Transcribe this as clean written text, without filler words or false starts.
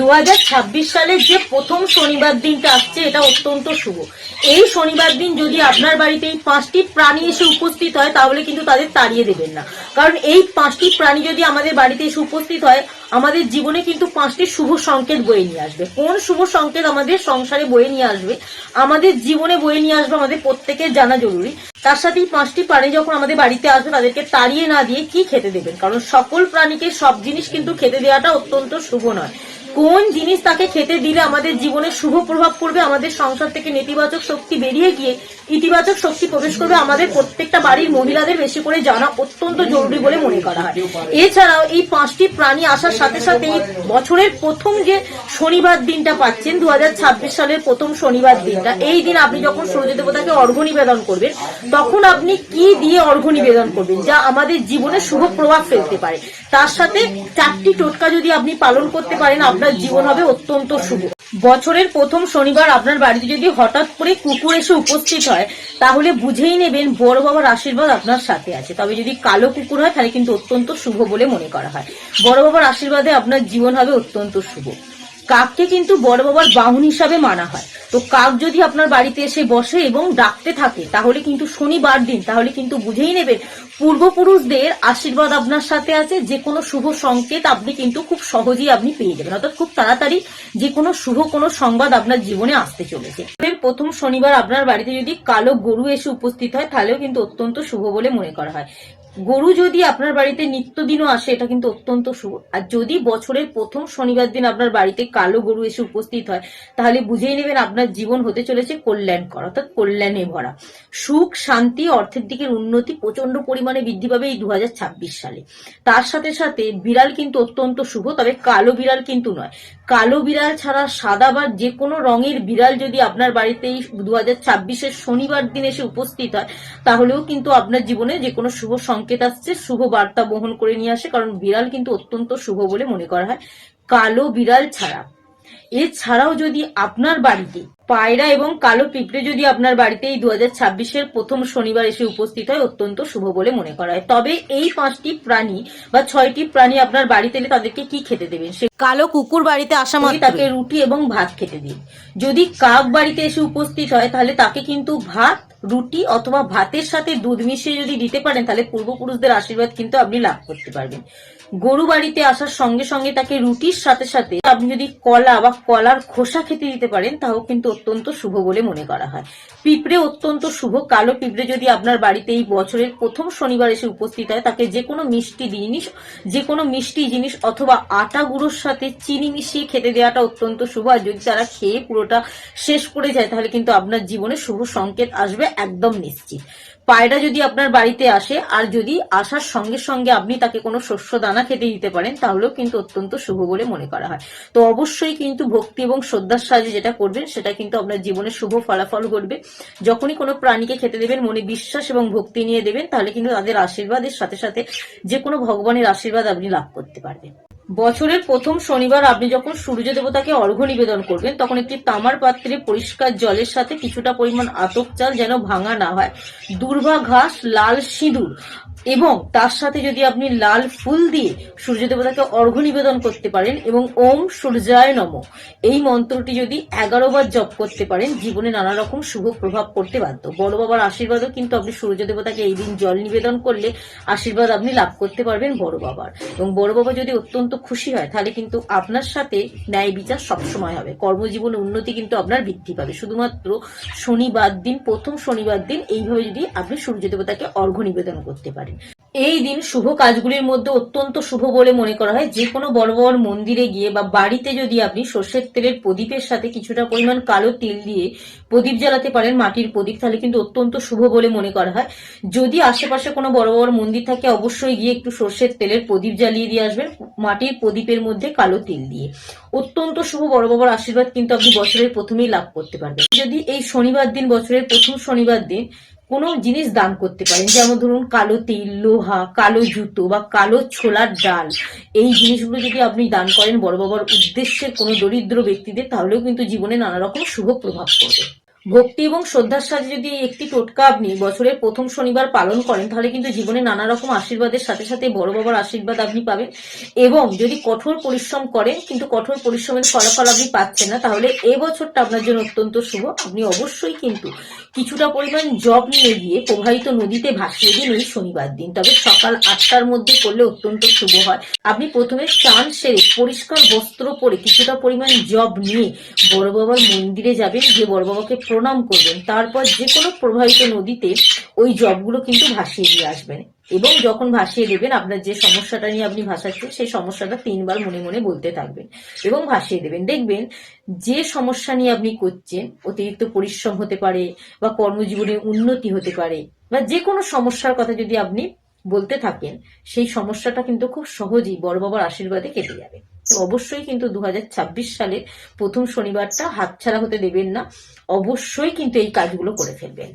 2026 সালের যে প্রথম শনিবার দিনটা আসছে এটা অত্যন্ত শুভ। এই শনিবার দিন যদি আপনার বাড়িতে এই 5টি প্রাণী এসে উপস্থিত হয় তাহলে কিন্তু তাদের তাড়িয়ে দেবেন না, কারণ এই 5টি প্রাণী যদি আমাদের বাড়িতে এসে উপস্থিত হয় আমাদের জীবনে কিন্তু 5টি শুভ সংকেত বয়ে নিয়ে আসবে। কোন শুভ সংকেত আমাদের সংসারে বয়ে নিয়ে আসবে, আমাদের জীবনে বয়ে নিয়ে আসবে, আমাদের প্রত্যেকের জানা জরুরি। তার সাথে এই 5টি প্রাণী যখন আমাদের বাড়িতে আসবে তাদেরকে তাড়িয়ে না দিয়ে কি খেতে দেবেন, কারণ সকল প্রাণীকে সব জিনিস কিন্তু খেতে দেওয়াটা অত্যন্ত শুভ নয়। কোন জিনিস তাকে খেতে দিলে আমাদের জীবনে শুভ প্রভাব পড়বে, আমাদের সংসার থেকে নেতিবাচক শক্তি বেরিয়ে গিয়ে ইতিবাচক শক্তি প্রবেশ করবে, আমাদের প্রত্যেকটা বাড়ির মহিলাদের বেশি করে জানা অত্যন্ত জরুরি বলে মনে করা হয়। এছাড়াও এই 5টি প্রাণী আসার সাথে সাথে এই বছরের প্রথম যে শনিবার দিনটা পাচ্ছেন 2026 সালের প্রথম শনিবার দিনটা, এই দিন আপনি যখন সূর্য দেবতাকে অর্ঘ্য নিবেদন করবেন তখন আপনি কি দিয়ে অর্ঘ্য নিবেদন করবেন যা আমাদের জীবনে শুভ প্রভাব ফেলতে পারে। তার সাথে 4টি টোটকা যদি আপনি পালন করতে পারেন আপনার জীবন হবে অত্যন্ত শুভ। বছরের প্রথম শনিবার আপনার বাড়িতে যদি হঠাৎ করে কুকুর এসে উপস্থিত হয় তাহলে বুঝেই নেবেন বড় বাবার আশীর্বাদ আপনার সাথে আছে। তবে যদি কালো কুকুর হয় তাহলে কিন্তু অত্যন্ত শুভ বলে মনে করা হয়। বড় বাবার আশীর্বাদে আপনার জীবন হবে অত্যন্ত শুভ। কাককে কিন্তু বড় বাবার বাহন হিসাবে মানা হয়, তো কাক যদি আপনার বাড়িতে এসে বসে এবং ডাকতে থাকে তাহলে কিন্তু শনিবার দিন, তাহলে কিন্তু বুঝেই নেবেন পূর্বপুরুষদের আশীর্বাদ আপনার সাথে আছে। যে কোনো শুভ সংকেত আপনি কিন্তু খুব সহজেই আপনি পেয়ে যাবেন, অর্থাৎ খুব তাড়াতাড়ি যে কোনো শুভ কোনো সংবাদ আপনার জীবনে আসতে চলেছে। প্রথম শনিবার আপনার বাড়িতে যদি কালো গরু এসে উপস্থিত হয় তাহলেও কিন্তু অত্যন্ত শুভ বলে মনে করা হয়। গরু যদি আপনার বাড়িতে নিত্যদিনও আসে এটা কিন্তু অত্যন্ত শুভ। আর যদি বছরের প্রথম শনিবার দিন আপনার বাড়িতে কালো গরু এসে উপস্থিত হয় তাহলে বুঝেই নেবেন আপনার জীবন হতে চলেছে কল্যাণকর, অর্থাৎ কল্যাণে ভরা। সুখ, শান্তি, অর্থের দিকের উন্নতি প্রচন্ড পরিমাণে বৃদ্ধি পাবে এই 2026 সালে। তার সাথে সাথে বিড়াল কিন্তু অত্যন্ত শুভ, তবে কালো বিড়াল কিন্তু নয়। কালো বিড়াল ছাড়া সাদা বা যে কোনো রঙের বিড়াল যদি আপনার বাড়িতে এই 2026-এর শনিবার দিন এসে উপস্থিত হয় তাহলেও কিন্তু আপনার জীবনে যে কোনো শুভ সংকেত আসছে, শুভ বার্তা বহন করে নিয়ে আসে, কারণ বিড়াল কিন্তু অত্যন্ত শুভ বলে মনে করা হয় কালো বিড়াল ছাড়া। এছাড়াও যদি আপনার বাড়িতে পায়রা এবং কালো পিঁপড়ে যদি আপনার বাড়িতে এই 2026-এর প্রথম শনিবার এসে উপস্থিত হয় অত্যন্ত শুভ বলে মনে করা হয়। তবে এই 5টি প্রাণী বা 6টি প্রাণী আপনার বাড়িতে এলে তাদেরকে কি খেতে দেবেন? সে কালো কুকুর বাড়িতে আসা মাত্রই তাকে রুটি এবং ভাত খেতে দিন। যদি কাক বাড়িতে এসে উপস্থিত হয় তাহলে তাকে কিন্তু ভাত, রুটি অথবা ভাতের সাথে দুধ মিশিয়ে যদি দিতে পারেন তাহলে পূর্বপুরুষদের আশীর্বাদ কিন্তু আপনি লাভ করতে পারবেন। গরু বাড়িতে আসার সঙ্গে সঙ্গে তাকে রুটির সাথে সাথে আপনি যদি কলা বা কলার খোসা খেতে দিতে পারেন তাও কিন্তু অত্যন্ত শুভ বলে মনে করা হয়। পিঁপড়ে অত্যন্ত শুভ। কালো পিঁপড়ে যদি আপনার বাড়িতে এই বছরের প্রথম শনিবার এসে উপস্থিত হয় তাকে যে কোনো মিষ্টি জিনিস অথবা আটা গুঁড়োর সাথে চিনি মিশিয়ে খেতে দেওয়াটা অত্যন্ত শুভ। আর যদি তারা খেয়ে পুরোটা শেষ করে যায় তাহলে কিন্তু আপনার জীবনে শুভ সংকেত আসবে একদম নিশ্চিত। পায়রা যদি আপনার বাড়িতে আসে আর যদি আসার সঙ্গে সঙ্গে আপনি তাকে কোনো শস্য দানা খেতে দিতে পারেন তাহলেও কিন্তু অত্যন্ত শুভ বলে মনে করা হয়। তো অবশ্যই কিন্তু ভক্তি এবং শ্রদ্ধার সাহায্যে যেটা করবেন সেটা কিন্তু আপনার জীবনে শুভ ফলাফল ঘটবে। যখনই কোনো প্রাণীকে খেতে দেবেন মনে বিশ্বাস এবং ভক্তি নিয়ে দেবেন তাহলে কিন্তু তাদের আশীর্বাদের সাথে সাথে যে কোনো ভগবানের আশীর্বাদ আপনি লাভ করতে পারবেন। বছরের প্রথম শনিবার আপনি যখন সূর্য দেবতাকে অর্ঘ্য নিবেদন করবেন তখন একটি তামার পাত্রে পরিষ্কার জলের সাথে কিছুটা পরিমাণ আতপ চাল যেন ভাঙা না হয়, দূর্বা ঘাস, লাল সিঁদুর এবং তার সাথে যদি আপনি লাল ফুল দিয়ে সূর্য দেবতাকে অর্ঘ্য নিবেদন করতে পারেন এবং ওম সূর্যায় নমঃ এই মন্ত্রটি যদি 11 বার জপ করতে পারেন জীবনে নানা রকম শুভ প্রভাব পড়তে বাধ্য। বড় বাবার আশীর্বাদও কিন্তু আপনি সূর্য দেবতাকে এই দিন জল নিবেদন করলে আশীর্বাদ আপনি লাভ করতে পারবেন বড় বাবার। এবং বড় বাবা যদি অত্যন্ত খুশি হয় তাহলে কিন্তু আপনার সাথে ন্যায় বিচার সবসময় হবে, কর্মজীবনে উন্নতি কিন্তু আপনার বৃদ্ধি পাবে। শুধুমাত্র শনিবার দিন, প্রথম শনিবার দিন এইভাবে যদি আপনি সূর্য দেবতাকে অর্ঘ্য নিবেদন করতে পারেন। এই দিন শুভ কাজগুলির মধ্যে অত্যন্ত শুভ বলে মনে করা হয় যে কোনো বড় বড় মন্দিরে গিয়ে বা বাড়িতে যদি আপনি সর্ষের তেলের প্রদীপের সাথে কিছুটা পরিমাণ কালো তিল দিয়ে প্রদীপ জ্বালাতে পারেন, মাটির প্রদীপ, তাহলে কিন্তু অত্যন্ত শুভ বলে মনে করা হয়। যদি আশেপাশে কোনো বড় বড় মন্দির থাকে অবশ্যই গিয়ে একটু সর্ষের তেলের প্রদীপ জ্বালিয়ে দিয়ে আসবেন মাটির প্রদীপের মধ্যে কালো তিল দিয়ে। অত্যন্ত শুভ। বড় বাবার আশীর্বাদ কিন্তু আপনি বছরের প্রথমেই লাভ করতে পারবেন। যদি এই শনিবার দিন, বছরের প্রথম শনিবার দিন কোনো জিনিস দান করতে পারেন, যেমন ধরুন কালো তিল, লোহা, কালো জুতো বা কালো ছোলার ডাল, এই জিনিসগুলো যদি আপনি দান করেন বড় বাবার উদ্দেশ্যে কোনো দরিদ্র ব্যক্তিদের তাহলেও কিন্তু জীবনে নানা রকম শুভ প্রভাব পড়বে। ভক্তি এবং শ্রদ্ধার সাথে যদি এই একটি টোটকা আপনি বছরের প্রথম শনিবার পালন করেন, তাহলে কিন্তু জীবনে নানা রকম আশীর্বাদের সাথে সাথে বড় বাবার আশীর্বাদ আপনি পাবেন। এবং যদি কঠোর পরিশ্রম করেন কিন্তু কঠোর পরিশ্রমের ফলাফল আপনি পাচ্ছেন না, তাহলে এ বছরটা আপনার জন্য অত্যন্ত শুভ। আপনি অবশ্যই কিন্তু কিছুটা পরিমাণ জব নিয়ে গিয়ে প্রবাহিত নদীতে ভাসিয়ে দিন এই শনিবার দিন, তবে সকাল 8টার মধ্যে করলে অত্যন্ত শুভ হয়। আপনি প্রথমে চান সেরে পরিষ্কার বস্ত্র পরে কিছুটা পরিমাণ জব নিয়ে বড় বাবার মন্দিরে যাবেন, যে বড় বাবাকে প্রণাম করবেন, তারপর যে কোনো প্রবাহিত নদীতে ওই জবগুলো কিন্তু ভাসিয়ে দিয়ে আসবেন। এবং যখন ভাসিয়ে দেবেন, আপনার যে সমস্যাটা নিয়ে আপনি ভাসাচ্ছেন সেই সমস্যাটা 3বার মনে মনে বলতে থাকবেন এবং ভাসিয়ে দেবেন। দেখবেন যে সমস্যা নিয়ে আপনি করছেন, অতিরিক্ত পরিশ্রম হতে পারে বা কর্মজীবনে উন্নতি হতে পারে, বা যে কোনো সমস্যার কথা যদি আপনি বলতে থাকেন, সেই সমস্যাটা কিন্তু খুব সহজেই বড় বাবার আশীর্বাদে কেটে যাবে। তো অবশ্যই কিন্তু 2026 সালের প্রথম শনিবারটা হাতছাড়া হতে দেবেন না, অবশ্যই কিন্তু এই কাজগুলো করে ফেলবেন।